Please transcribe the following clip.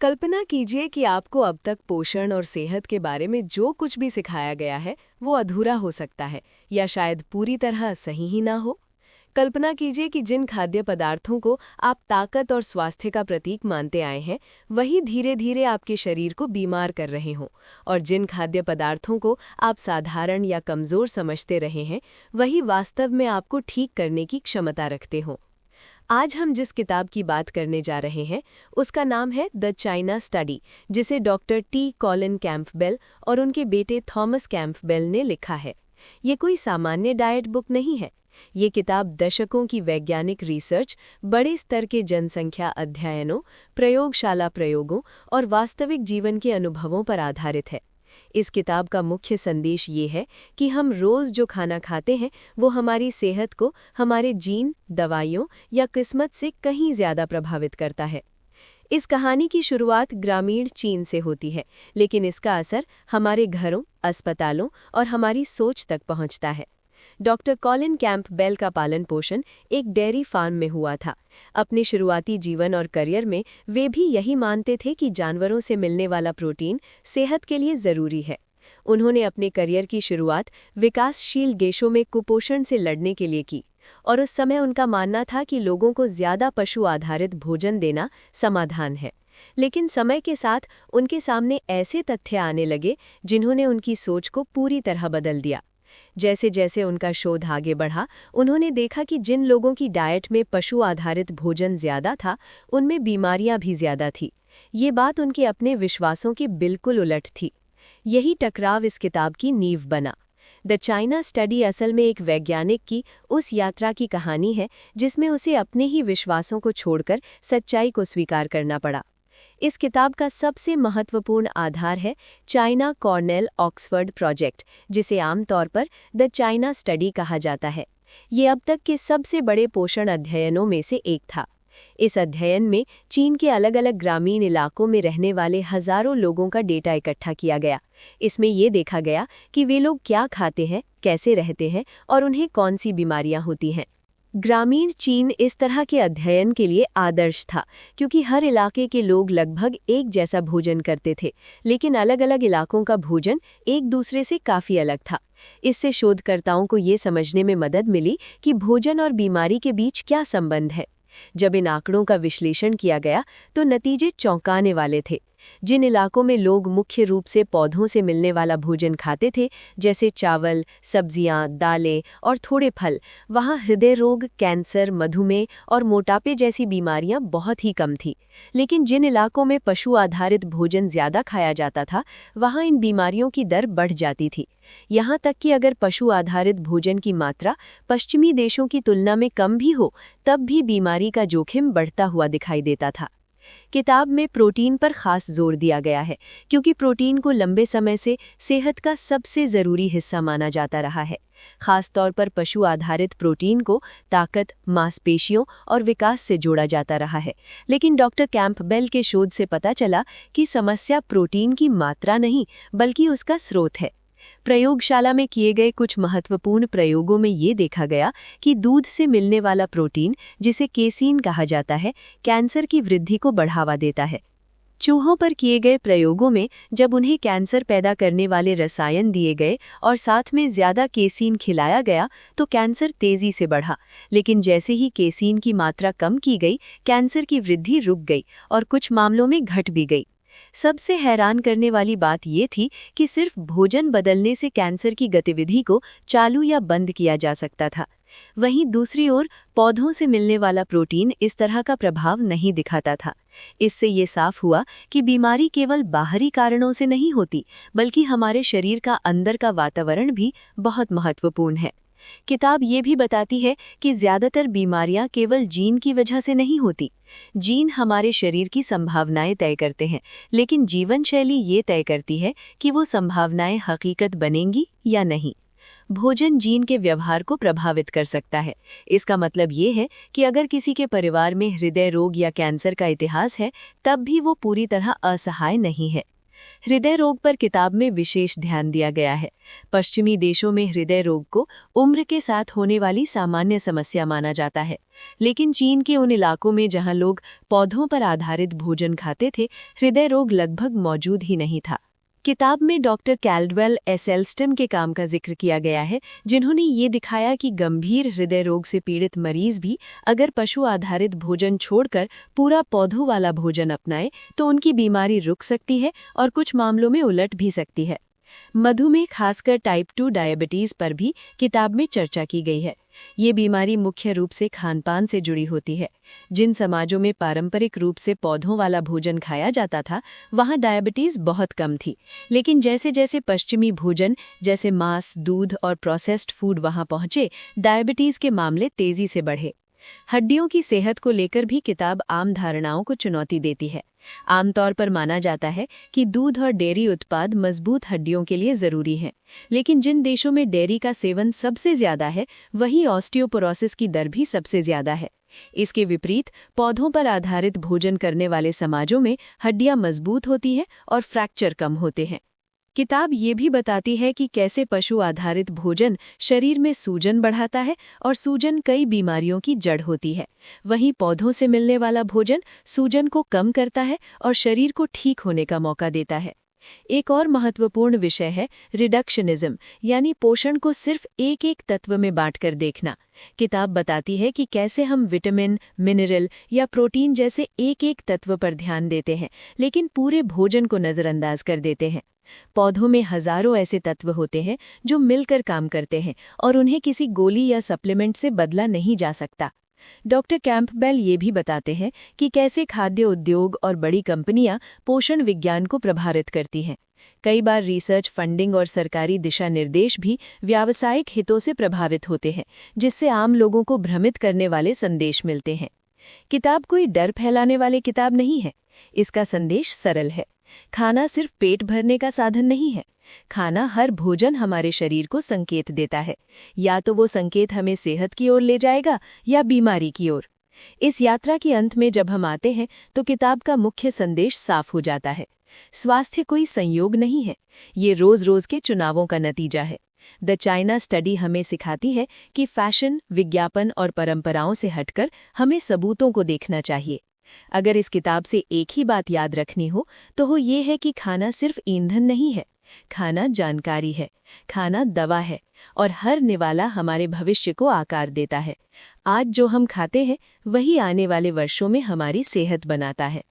कल्पना कीजिए कि आपको अब तक पोषण और सेहत के बारे में जो कुछ भी सिखाया गया है वो अधूरा हो सकता है या शायद पूरी तरह सही ही ना हो। कल्पना कीजिए कि जिन खाद्य पदार्थों को आप ताकत और स्वास्थ्य का प्रतीक मानते आए हैं वही धीरे धीरे आपके शरीर को बीमार कर रहे हों, और जिन खाद्य पदार्थों को आप साधारण या कमज़ोर समझते रहे हैं वही वास्तव में आपको ठीक करने की क्षमता रखते हों। आज हम जिस किताब की बात करने जा रहे हैं उसका नाम है द चाइना स्टडी, जिसे डॉक्टर टी कॉलिन कैम्पबेल और उनके बेटे थॉमस कैम्पबेल ने लिखा है। ये कोई सामान्य डाइट बुक नहीं है। ये किताब दशकों की वैज्ञानिक रिसर्च, बड़े स्तर के जनसंख्या अध्ययनों, प्रयोगशाला प्रयोगों और वास्तविक जीवन के अनुभवों पर आधारित है। इस किताब का मुख्य संदेश ये है कि हम रोज़ जो खाना खाते हैं वो हमारी सेहत को हमारे जीन, दवाइयों या किस्मत से कहीं ज़्यादा प्रभावित करता है। इस कहानी की शुरुआत ग्रामीण चीन से होती है, लेकिन इसका असर हमारे घरों, अस्पतालों और हमारी सोच तक पहुंचता है। डॉक्टर कॉलिन कैम्पबेल का पालन पोषण एक डेयरी फार्म में हुआ था। अपने शुरुआती जीवन और करियर में वे भी यही मानते थे कि जानवरों से मिलने वाला प्रोटीन सेहत के लिए ज़रूरी है। उन्होंने अपने करियर की शुरुआत विकासशील देशों में कुपोषण से लड़ने के लिए की, और उस समय उनका मानना था कि लोगों को ज़्यादा पशु आधारित भोजन देना समाधान है। लेकिन समय के साथ उनके सामने ऐसे तथ्य आने लगे जिन्होंने उनकी सोच को पूरी तरह बदल दिया। जैसे जैसे उनका शोध आगे बढ़ा, उन्होंने देखा कि जिन लोगों की डाइट में पशु आधारित भोजन ज्यादा था उनमें बीमारियां भी ज्यादा थी। ये बात उनके अपने विश्वासों के बिल्कुल उलट थी। यही टकराव इस किताब की नींव बना। द चाइना स्टडी असल में एक वैज्ञानिक की उस यात्रा की कहानी है जिसमें उसे अपने ही विश्वासों को छोड़कर सच्चाई को स्वीकार करना पड़ा। इस किताब का सबसे महत्वपूर्ण आधार है चाइना कॉर्नेल ऑक्सफर्ड प्रोजेक्ट, जिसे आमतौर पर द चाइना स्टडी कहा जाता है। ये अब तक के सबसे बड़े पोषण अध्ययनों में से एक था। इस अध्ययन में चीन के अलग अलग ग्रामीण इलाकों में रहने वाले हजारों लोगों का डेटा इकट्ठा किया गया। इसमें ये देखा गया कि वे लोग क्या खाते हैं, कैसे रहते हैं और उन्हें कौन सी बीमारियां होती हैं। ग्रामीण चीन इस तरह के अध्ययन के लिए आदर्श था, क्योंकि हर इलाके के लोग लगभग एक जैसा भोजन करते थे, लेकिन अलग अलग इलाकों का भोजन एक दूसरे से काफ़ी अलग था। इससे शोधकर्ताओं को ये समझने में मदद मिली कि भोजन और बीमारी के बीच क्या संबंध है। जब इन आंकड़ों का विश्लेषण किया गया तो नतीजे चौंकाने वाले थे। जिन इलाकों में लोग मुख्य रूप से पौधों से मिलने वाला भोजन खाते थे, जैसे चावल, सब्जियां, दालें और थोड़े फल, वहां हृदय रोग, कैंसर, मधुमेह और मोटापे जैसी बीमारियां बहुत ही कम थी। लेकिन जिन इलाकों में पशु आधारित भोजन ज्यादा खाया जाता था वहां इन बीमारियों की दर बढ़ जाती थी। यहाँ तक कि अगर पशु आधारित भोजन की मात्रा पश्चिमी देशों की तुलना में कम भी हो, तब भी बीमारी का जोखिम बढ़ता हुआ दिखाई देता था। किताब में प्रोटीन पर खास जोर दिया गया है, क्योंकि प्रोटीन को लंबे समय से सेहत का सबसे ज़रूरी हिस्सा माना जाता रहा है। खास तौर पर पशु आधारित प्रोटीन को ताकत, मांसपेशियों और विकास से जोड़ा जाता रहा है। लेकिन डॉक्टर कैम्पबेल के शोध से पता चला कि समस्या प्रोटीन की मात्रा नहीं बल्कि उसका स्रोत है। प्रयोगशाला में किए गए कुछ महत्वपूर्ण प्रयोगों में ये देखा गया कि दूध से मिलने वाला प्रोटीन, जिसे केसीन कहा जाता है, कैंसर की वृद्धि को बढ़ावा देता है। चूहों पर किए गए प्रयोगों में जब उन्हें कैंसर पैदा करने वाले रसायन दिए गए और साथ में ज्यादा केसीन खिलाया गया तो कैंसर तेजी से बढ़ा। लेकिन जैसे ही केसीन की मात्रा कम की गई, कैंसर की वृद्धि रुक गई और कुछ मामलों में घट भी गई। सबसे हैरान करने वाली बात ये थी कि सिर्फ भोजन बदलने से कैंसर की गतिविधि को चालू या बंद किया जा सकता था। वहीं दूसरी ओर पौधों से मिलने वाला प्रोटीन इस तरह का प्रभाव नहीं दिखाता था। इससे ये साफ हुआ कि बीमारी केवल बाहरी कारणों से नहीं होती, बल्कि हमारे शरीर का अंदर का वातावरण भी बहुत महत्वपूर्ण है। किताब ये भी बताती है कि ज़्यादातर बीमारियां केवल जीन की वजह से नहीं होती। जीन हमारे शरीर की संभावनाएं तय करते हैं, लेकिन जीवन शैली ये तय करती है कि वो संभावनाएं हकीकत बनेंगी या नहीं। भोजन जीन के व्यवहार को प्रभावित कर सकता है। इसका मतलब ये है कि अगर किसी के परिवार में हृदय रोग या कैंसर का इतिहास है, तब भी वो पूरी तरह असहाय नहीं है। हृदय रोग पर किताब में विशेष ध्यान दिया गया है। पश्चिमी देशों में हृदय रोग को उम्र के साथ होने वाली सामान्य समस्या माना जाता है, लेकिन चीन के उन इलाकों में जहां लोग पौधों पर आधारित भोजन खाते थे, हृदय रोग लगभग मौजूद ही नहीं था। किताब में डॉक्टर कैल्डवेल एसेल्स्टन के काम का जिक्र किया गया है, जिन्होंने ये दिखाया कि गंभीर हृदय रोग से पीड़ित मरीज भी अगर पशु आधारित भोजन छोड़कर पूरा पौधों वाला भोजन अपनाए तो उनकी बीमारी रुक सकती है और कुछ मामलों में उलट भी सकती है। मधुमेह, खासकर टाइप 2 डायबिटीज पर भी किताब में चर्चा की गई है। ये बीमारी मुख्य रूप से खानपान से जुड़ी होती है। जिन समाजों में पारंपरिक रूप से पौधों वाला भोजन खाया जाता था, वहाँ डायबिटीज बहुत कम थी, लेकिन जैसे जैसे पश्चिमी भोजन जैसे मांस, दूध और प्रोसेस्ड फूड वहाँ पहुँचे, डायबिटीज के मामले तेजी से बढ़े। हड्डियों की सेहत को लेकर भी किताब आम धारणाओं को चुनौती देती है। आमतौर पर माना जाता है कि दूध और डेयरी उत्पाद मजबूत हड्डियों के लिए जरूरी हैं, लेकिन जिन देशों में डेयरी का सेवन सबसे ज्यादा है, वहीं ऑस्टियोपोरोसिस की दर भी सबसे ज्यादा है। इसके विपरीत पौधों पर आधारित भोजन करने वाले समाजों में हड्डियां मजबूत होती हैं और फ्रैक्चर कम होते हैं। किताब ये भी बताती है कि कैसे पशु आधारित भोजन शरीर में सूजन बढ़ाता है और सूजन कई बीमारियों की जड़ होती है। वहीं पौधों से मिलने वाला भोजन सूजन को कम करता है और शरीर को ठीक होने का मौका देता है। एक और महत्वपूर्ण विषय है रिडक्शनिज्म, यानी पोषण को सिर्फ एक एक तत्व में बांटकर देखना। किताब बताती है कि कैसे हम विटामिन, मिनरल या प्रोटीन जैसे एक एक तत्व पर ध्यान देते हैं, लेकिन पूरे भोजन को नजरअंदाज कर देते हैं। पौधों में हजारों ऐसे तत्व होते हैं जो मिलकर काम करते हैं और उन्हें किसी गोली या सप्लीमेंट से बदला नहीं जा सकता। डॉक्टर कैंपबेल ये भी बताते हैं कि कैसे खाद्य उद्योग और बड़ी कंपनियां पोषण विज्ञान को प्रभावित करती हैं। कई बार रिसर्च फंडिंग और सरकारी दिशा निर्देश भी व्यावसायिक हितों से प्रभावित होते हैं, जिससे आम लोगों को भ्रमित करने वाले संदेश मिलते हैं। किताब कोई डर फैलाने वाली किताब नहीं है। इसका संदेश सरल है। खाना सिर्फ पेट भरने का साधन नहीं है। खाना, हर भोजन हमारे शरीर को संकेत देता है। या तो वो संकेत हमें सेहत की ओर ले जाएगा या बीमारी की ओर। इस यात्रा के अंत में जब हम आते हैं तो किताब का मुख्य संदेश साफ हो जाता है। स्वास्थ्य कोई संयोग नहीं है, ये रोज रोज के चुनावों का नतीजा है। द चाइना स्टडी हमें सिखाती है कि फैशन, विज्ञापन और परंपराओं से हटकर हमें सबूतों को देखना चाहिए। अगर इस किताब से एक ही बात याद रखनी हो तो वो ये है कि खाना सिर्फ ईंधन नहीं है, खाना जानकारी है, खाना दवा है और हर निवाला हमारे भविष्य को आकार देता है। आज जो हम खाते हैं वही आने वाले वर्षों में हमारी सेहत बनाता है।